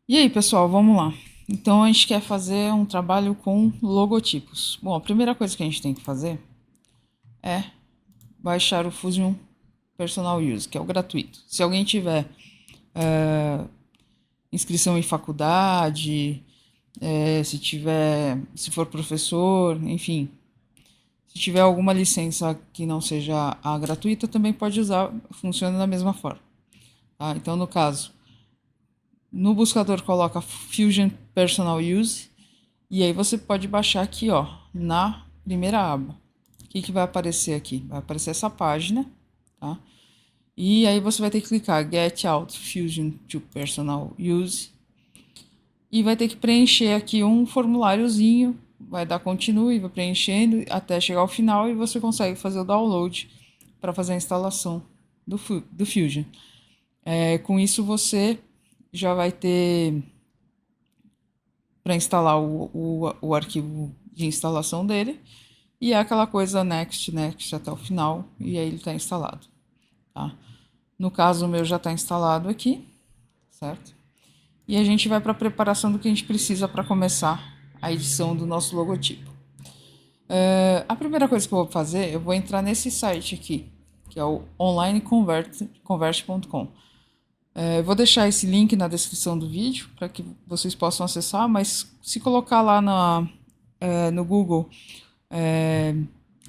E aí, pessoal, vamos lá. Então, a gente quer fazer um trabalho com logotipos. Bom, a primeira coisa que a gente tem que fazer é baixar o Fusion Personal Use, que é o gratuito. Se alguém tiver inscrição em faculdade, se for professor, enfim, se tiver alguma licença que não seja a gratuita, também pode usar, funciona da mesma forma. Tá? Então, no caso, no buscador coloca Fusion Personal Use. E aí você pode baixar aqui, ó, na primeira aba. O que vai aparecer aqui? Vai aparecer essa página, tá? E aí você vai ter que clicar Get Out Fusion to Personal Use e vai ter que preencher aqui um formuláriozinho, vai dar continue, vai preenchendo até chegar ao final e você consegue fazer o download para fazer a instalação do Fusion. Com isso você já vai ter para instalar o arquivo de instalação dele. E é aquela coisa next, next até o final, e aí ele está instalado. Tá? No caso, o meu já está instalado aqui, certo? E a gente vai para a preparação do que a gente precisa para começar a edição do nosso logotipo. A primeira coisa que eu vou fazer, eu vou entrar nesse site aqui, que é o onlineconvert.com. Vou deixar esse link na descrição do vídeo para que vocês possam acessar, mas se colocar lá no Google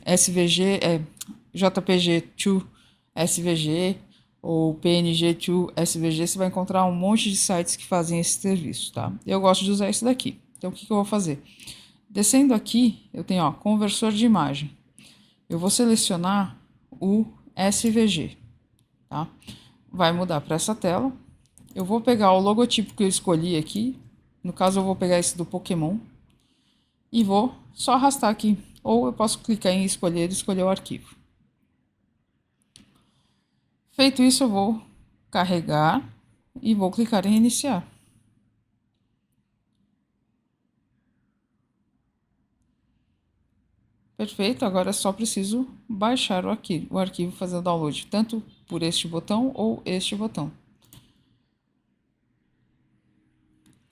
SVG, JPG to SVG ou PNG to SVG, você vai encontrar um monte de sites que fazem esse serviço, tá? Eu gosto de usar esse daqui. Então, o que eu vou fazer? Descendo aqui, eu tenho, ó, conversor de imagem. Eu vou selecionar o SVG, tá? Vai mudar para essa tela. Eu vou pegar o logotipo que eu escolhi aqui. No caso, eu vou pegar esse do Pokémon e vou só arrastar aqui. Ou eu posso clicar em escolher e escolher o arquivo. Feito isso, eu vou carregar e vou clicar em iniciar. Perfeito, agora só preciso baixar o arquivo fazer o download, tanto por este botão ou este botão.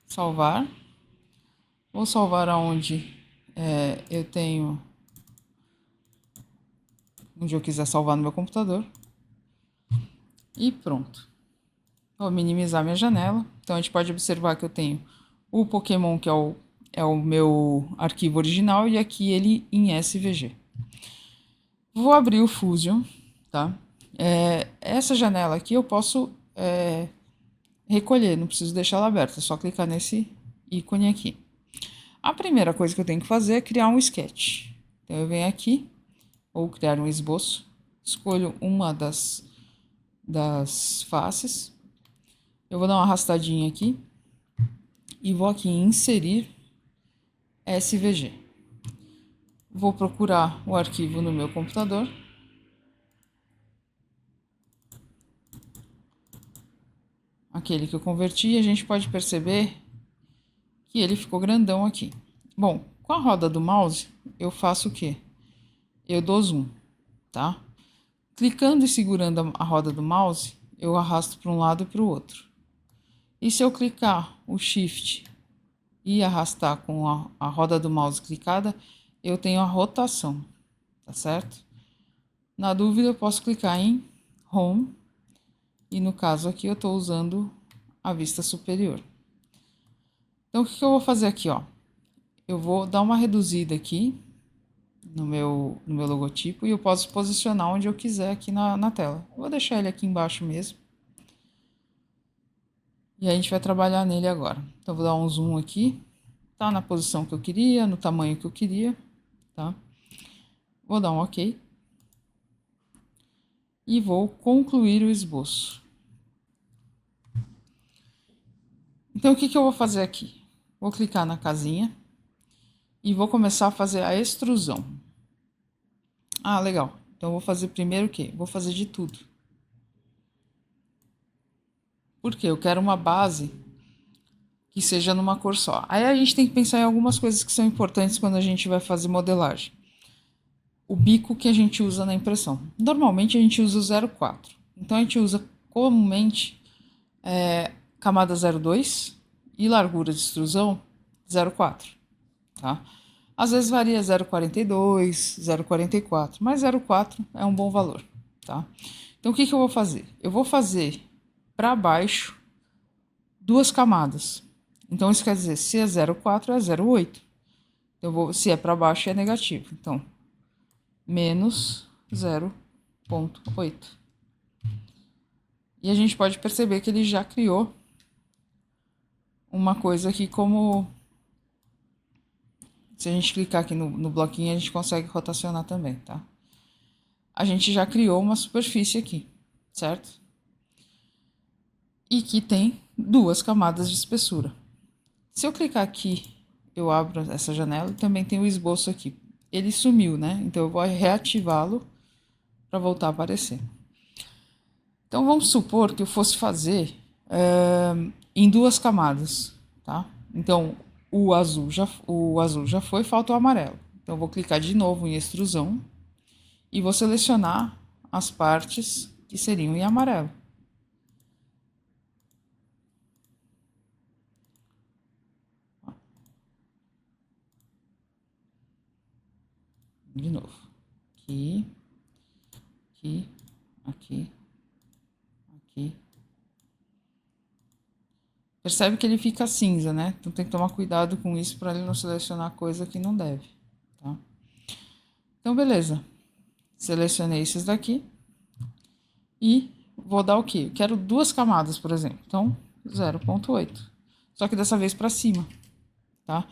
Salvar. Vou salvar aonde eu tenho, onde eu quiser salvar no meu computador. E pronto. Vou minimizar minha janela. Então a gente pode observar que eu tenho o Pokémon, que é o meu arquivo original, e aqui ele em SVG. Vou abrir o Fusion, tá? Essa janela aqui eu posso recolher, não preciso deixar ela aberta, é só clicar nesse ícone aqui. A primeira coisa que eu tenho que fazer é criar um sketch. Então eu venho aqui, ou criar um esboço, escolho uma das faces, eu vou dar uma arrastadinha aqui e vou aqui em inserir SVG. Vou procurar o arquivo no meu computador. Aquele que eu converti, e a gente pode perceber que ele ficou grandão aqui. Bom, com a roda do mouse, eu faço o quê? Eu dou zoom, tá? Clicando e segurando a roda do mouse, eu arrasto para um lado e para o outro. E se eu clicar o Shift e arrastar com a roda do mouse clicada, eu tenho a rotação, tá certo? Na dúvida, eu posso clicar em Home, e no caso aqui eu estou usando a vista superior. Então, o que eu vou fazer aqui, ó? Eu vou dar uma reduzida aqui no meu logotipo e eu posso posicionar onde eu quiser aqui na tela. Vou deixar ele aqui embaixo mesmo. E a gente vai trabalhar nele agora. Então, vou dar um zoom aqui. Tá na posição que eu queria, no tamanho que eu queria, tá? Vou dar um OK. E vou concluir o esboço. Então, o que eu vou fazer aqui? Vou clicar na casinha e vou começar a fazer a extrusão. Ah, legal. Então, eu vou fazer primeiro o quê? Vou fazer de tudo. Por quê? Eu quero uma base que seja numa cor só. Aí a gente tem que pensar em algumas coisas que são importantes quando a gente vai fazer modelagem. O bico que a gente usa na impressão. Normalmente a gente usa o 0,4. Então a gente usa comumente camada 0,2 e largura de extrusão 0,4, tá? Às vezes varia 0,42, 0,44, mas 0,4 é um bom valor, tá? Então o que eu vou fazer? Eu vou fazer para baixo duas camadas. Então isso quer dizer, se é 0,4 é 0,8. Então se é para baixo é negativo. Então menos 0,8. E a gente pode perceber que ele já criou uma coisa aqui como... Se a gente clicar aqui no bloquinho, a gente consegue rotacionar também, tá? A gente já criou uma superfície aqui, certo? E que tem duas camadas de espessura. Se eu clicar aqui, eu abro essa janela e também tem o esboço aqui. Ele sumiu, né? Então eu vou reativá-lo para voltar a aparecer. Então vamos supor que eu fosse fazer em duas camadas, tá? Então o azul já foi, falta o amarelo. Então eu vou clicar de novo em extrusão e vou selecionar as partes que seriam em amarelo. De novo. Aqui, aqui, aqui, aqui. Percebe que ele fica cinza, né? Então tem que tomar cuidado com isso para ele não selecionar coisa que não deve, tá? Então, beleza. Selecionei esses daqui e vou dar o quê? Eu quero duas camadas, por exemplo. Então, 0,8. Só que dessa vez para cima, tá?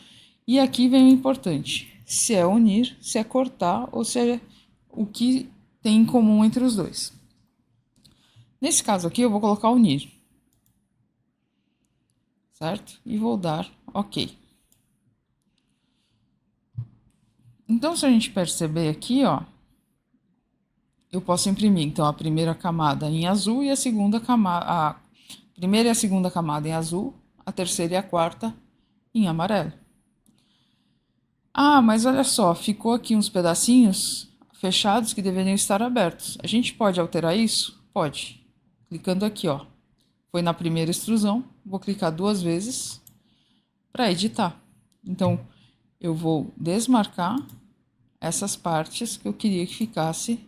E aqui vem o importante. Se é unir, se é cortar ou se é o que tem em comum entre os dois. Nesse caso aqui, eu vou colocar unir. Certo? E vou dar OK. Então, se a gente perceber aqui, ó, eu posso imprimir, então, a primeira camada em azul e a segunda camada... A primeira e a segunda camada em azul, a terceira e a quarta em amarelo. Ah, mas olha só, ficou aqui uns pedacinhos fechados que deveriam estar abertos. A gente pode alterar isso? Pode. Clicando aqui, ó. Foi na primeira extrusão, vou clicar duas vezes para editar. Então, eu vou desmarcar essas partes que eu queria que ficasse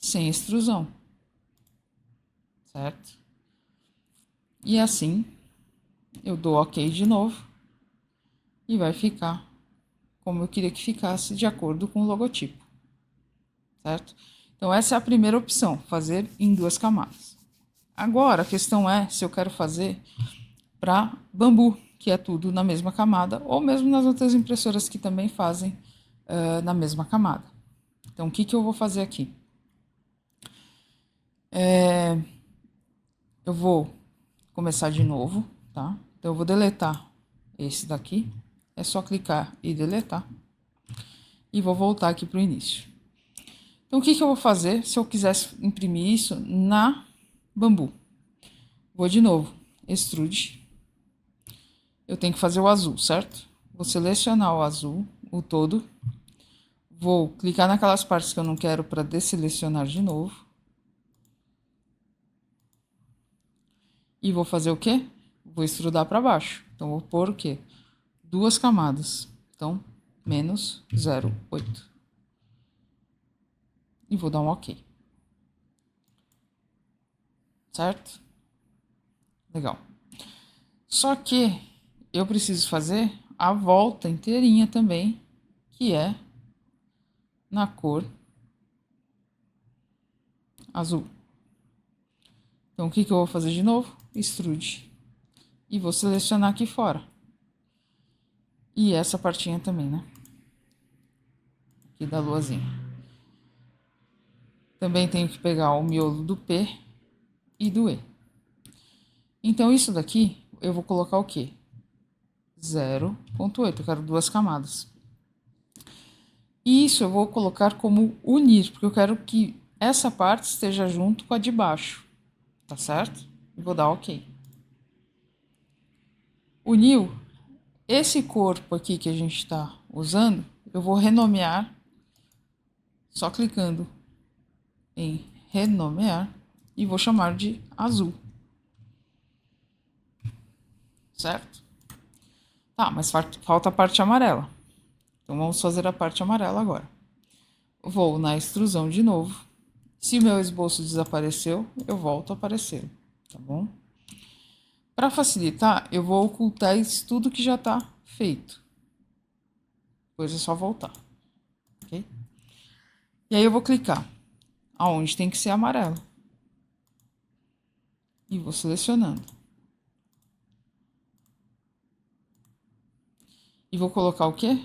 sem extrusão, certo? E assim, eu dou OK de novo e vai ficar como eu queria que ficasse de acordo com o logotipo, certo? Então, essa é a primeira opção, fazer em duas camadas. Agora, a questão é se eu quero fazer para bambu, que é tudo na mesma camada, ou mesmo nas outras impressoras que também fazem na mesma camada. Então, o que eu vou fazer aqui? Eu vou começar de novo, tá? Então, eu vou deletar esse daqui. É só clicar e deletar. E vou voltar aqui para o início. Então, o que eu vou fazer se eu quisesse imprimir isso na bambu? Vou de novo, extrude. Eu tenho que fazer o azul, certo? Vou selecionar o azul, o todo. Vou clicar naquelas partes que eu não quero para desselecionar de novo. E vou fazer o quê? Vou extrudar para baixo. Então, vou pôr o quê? Duas camadas. Então, menos 0,8. E vou dar um OK. Certo? Legal. Só que eu preciso fazer a volta inteirinha também, que é na cor azul. Então, o que eu vou fazer de novo? Extrude. E vou selecionar aqui fora. E essa partinha também, né? Aqui da luazinha. Também tenho que pegar o miolo do P e do E. Então, isso daqui, eu vou colocar o quê? 0,8. Eu quero duas camadas. E isso eu vou colocar como unir, porque eu quero que essa parte esteja junto com a de baixo. Tá certo? E vou dar OK. Uniu. Esse corpo aqui que a gente está usando, eu vou renomear, só clicando em renomear, e vou chamar de azul. certo? Tá, mas falta a parte amarela. Então vamos fazer a parte amarela agora. Vou na extrusão de novo. Se meu esboço desapareceu, eu volto a aparecer, tá bom? Para facilitar, eu vou ocultar isso tudo que já está feito. Depois é só voltar, ok? E aí eu vou clicar aonde tem que ser amarelo. E vou selecionando. E vou colocar o quê?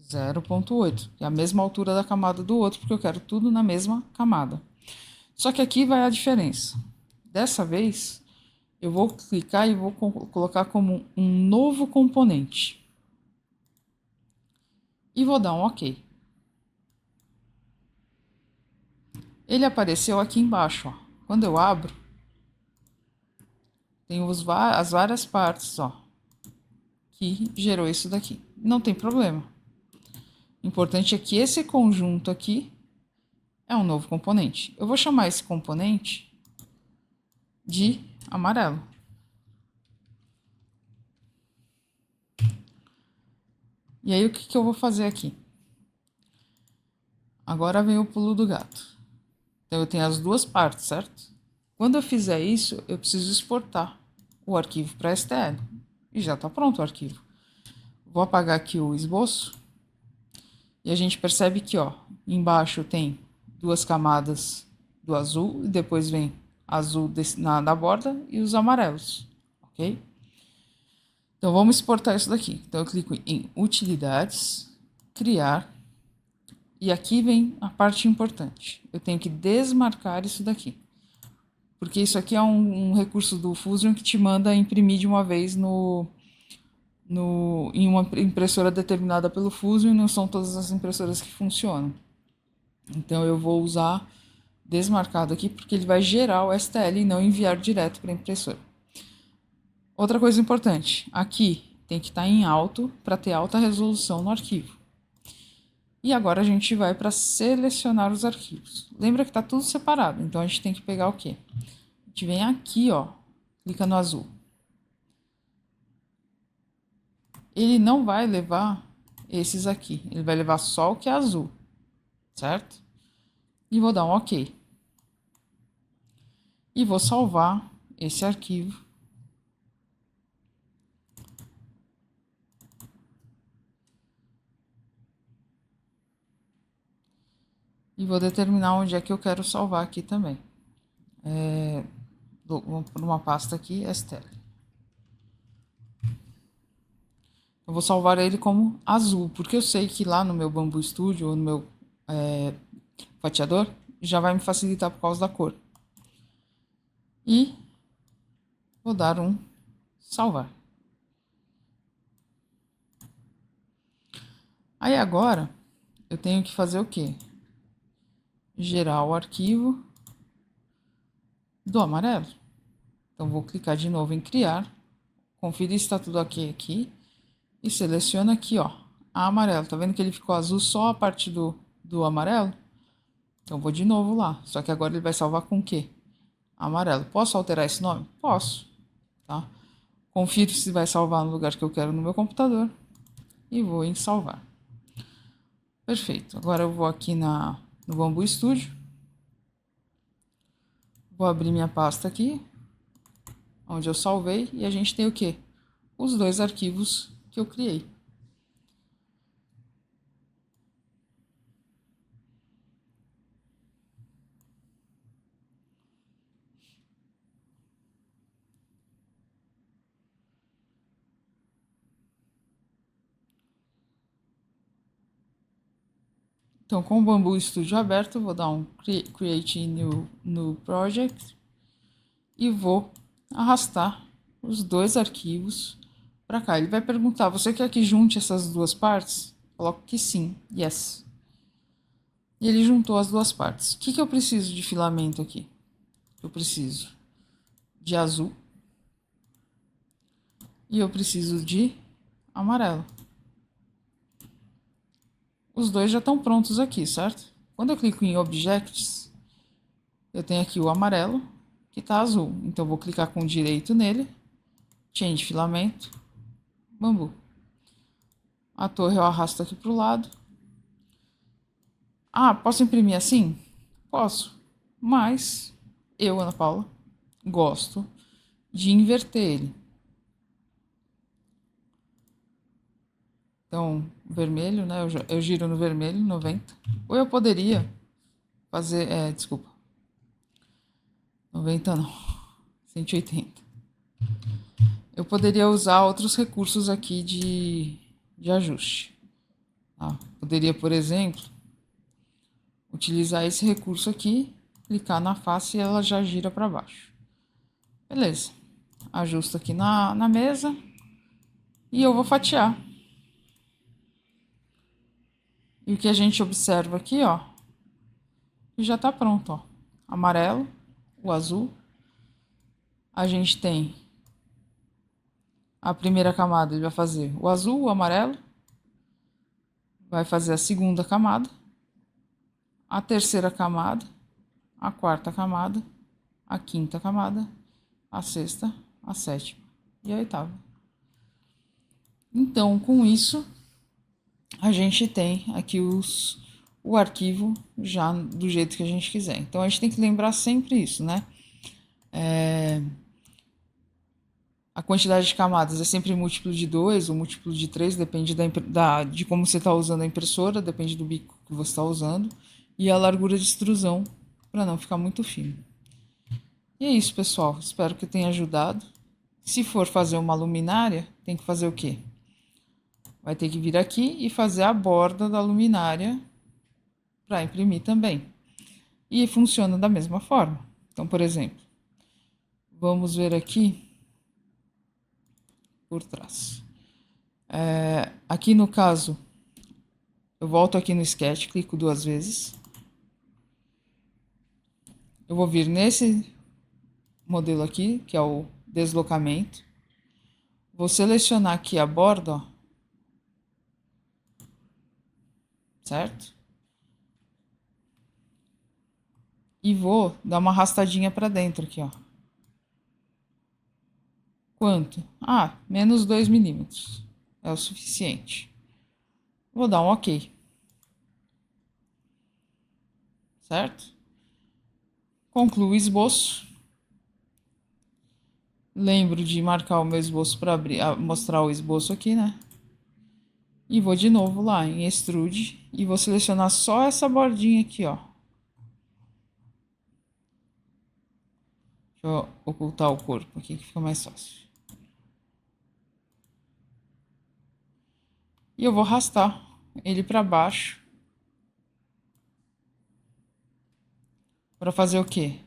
0,8, que é a mesma altura da camada do outro, porque eu quero tudo na mesma camada. Só que aqui vai a diferença. Dessa vez, eu vou clicar e vou colocar como um novo componente. E vou dar um OK. Ele apareceu aqui embaixo, ó. Quando eu abro, tem as várias partes, ó, que gerou isso daqui. Não tem problema. O importante é que esse conjunto aqui é um novo componente. Eu vou chamar esse componente de amarelo. E aí, o que eu vou fazer aqui? Agora vem o pulo do gato. Então, eu tenho as duas partes, certo? Quando eu fizer isso, eu preciso exportar o arquivo para STL. E já está pronto o arquivo. Vou apagar aqui o esboço. E a gente percebe que, ó, embaixo tem duas camadas do azul e depois vem azul na borda e os amarelos, ok? Então vamos exportar isso daqui. Então eu clico em Utilidades, Criar, e aqui vem a parte importante. Eu tenho que desmarcar isso daqui, porque isso aqui é um recurso do Fusion que te manda imprimir de uma vez em uma impressora determinada pelo Fusion, e não são todas as impressoras que funcionam. Então eu vou usar desmarcado aqui porque ele vai gerar o STL e não enviar direto para a impressora. Outra coisa importante, aqui tem que estar em alto para ter alta resolução no arquivo. E agora a gente vai para selecionar os arquivos. Lembra que está tudo separado, então a gente tem que pegar o quê? A gente vem aqui, ó, clica no azul. Ele não vai levar esses aqui, ele vai levar só o que é azul, certo? E vou dar um OK. E vou salvar esse arquivo. E vou determinar onde é que eu quero salvar aqui também. Vou por uma pasta aqui, STL. Eu vou salvar ele como azul, porque eu sei que lá no meu Bambu Studio ou no meu fatiador já vai me facilitar por causa da cor. E vou dar um salvar. Aí agora eu tenho que fazer o quê? Gerar o arquivo do amarelo. Então vou clicar de novo em criar, conferir se está tudo ok aqui e seleciono aqui, ó, a amarelo. Tá vendo que ele ficou azul só a parte do amarelo? Então vou de novo lá, só que agora ele vai salvar com o quê? Amarelo. Posso alterar esse nome? Posso, tá? Confiro se vai salvar no lugar que eu quero no meu computador e vou em salvar. Perfeito. Agora eu vou aqui no Bambu Studio. Vou abrir minha pasta aqui, onde eu salvei, e a gente tem o quê? Os dois arquivos que eu criei. Então, com o Bambu Studio aberto, eu vou dar um Create New Project e vou arrastar os dois arquivos para cá. Ele vai perguntar, você quer que junte essas duas partes? Coloco que sim, yes. E ele juntou as duas partes. O que eu preciso de filamento aqui? Eu preciso de azul e eu preciso de amarelo. Os dois já estão prontos aqui, certo? Quando eu clico em Objects, eu tenho aqui o amarelo, que está azul. Então, eu vou clicar com direito nele, chain de filamento, bambu. A torre eu arrasto aqui pro lado. Ah, posso imprimir assim? Posso. Mas eu, Ana Paula, gosto de inverter ele. Então, vermelho, né? Eu giro no vermelho, 90. Ou eu poderia fazer. Desculpa. 90 não. 180. Eu poderia usar outros recursos aqui de ajuste. Tá? Poderia, por exemplo, utilizar esse recurso aqui, clicar na face e ela já gira para baixo. Beleza. Ajusto aqui na mesa e eu vou fatiar. E o que a gente observa aqui, ó, já tá pronto, ó. Amarelo, o azul. A gente tem a primeira camada, ele vai fazer o azul, o amarelo. Vai fazer a segunda camada, a terceira camada, a quarta camada, a quinta camada, a sexta, a sétima e a oitava. Então, com isso, a gente tem aqui o arquivo já do jeito que a gente quiser. Então, a gente tem que lembrar sempre isso, né? A quantidade de camadas é sempre múltiplo de 2 ou múltiplo de 3, depende de como você está usando a impressora, depende do bico que você está usando. E a largura de extrusão, para não ficar muito fino. E é isso, pessoal. Espero que tenha ajudado. Se for fazer uma luminária, tem que fazer o quê? Vai ter que vir aqui e fazer a borda da luminária para imprimir também. E funciona da mesma forma. Então, por exemplo, vamos ver aqui por trás. Aqui no caso, eu volto aqui no sketch, clico 2 vezes. Eu vou vir nesse modelo aqui, que é o deslocamento. Vou selecionar aqui a borda, ó, certo? E vou dar uma arrastadinha para dentro aqui, ó. Quanto? Ah, menos 2 milímetros. É o suficiente. Vou dar um OK. Certo? Concluo o esboço. Lembro de marcar o meu esboço para abrir, mostrar o esboço aqui, né? E vou de novo lá em Extrude e vou selecionar só essa bordinha aqui, ó. Deixa eu ocultar o corpo aqui que fica mais fácil. E eu vou arrastar ele para baixo. Para fazer o quê?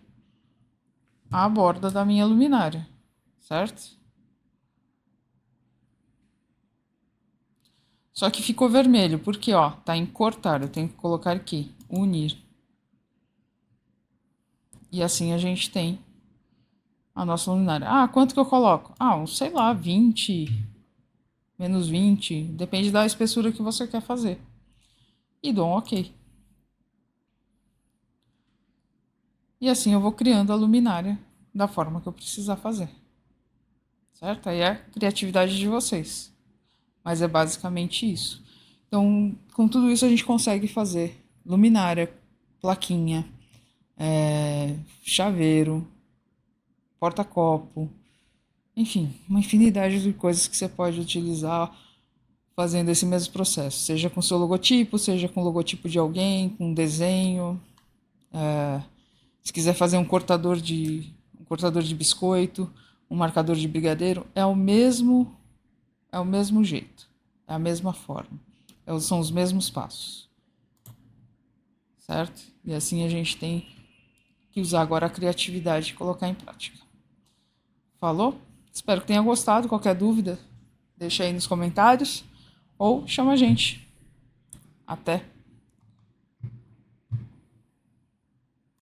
A borda da minha luminária, certo? Só que ficou vermelho, porque ó, tá em cortar, eu tenho que colocar aqui, unir. E assim a gente tem a nossa luminária. Ah, quanto que eu coloco? Ah, sei lá, 20, menos 20, depende da espessura que você quer fazer. E dou um OK. E assim eu vou criando a luminária da forma que eu precisar fazer. Certo? Aí é a criatividade de vocês. Mas é basicamente isso. Então, com tudo isso a gente consegue fazer luminária, plaquinha, chaveiro, porta-copo, enfim, uma infinidade de coisas que você pode utilizar fazendo esse mesmo processo, seja com seu logotipo, seja com o logotipo de alguém, com desenho. Se quiser fazer um cortador de biscoito, um marcador de brigadeiro, é o mesmo jeito, é a mesma forma, são os mesmos passos, certo? E assim a gente tem que usar agora a criatividade e colocar em prática. Falou? Espero que tenha gostado. Qualquer dúvida, deixa aí nos comentários ou chama a gente. Até!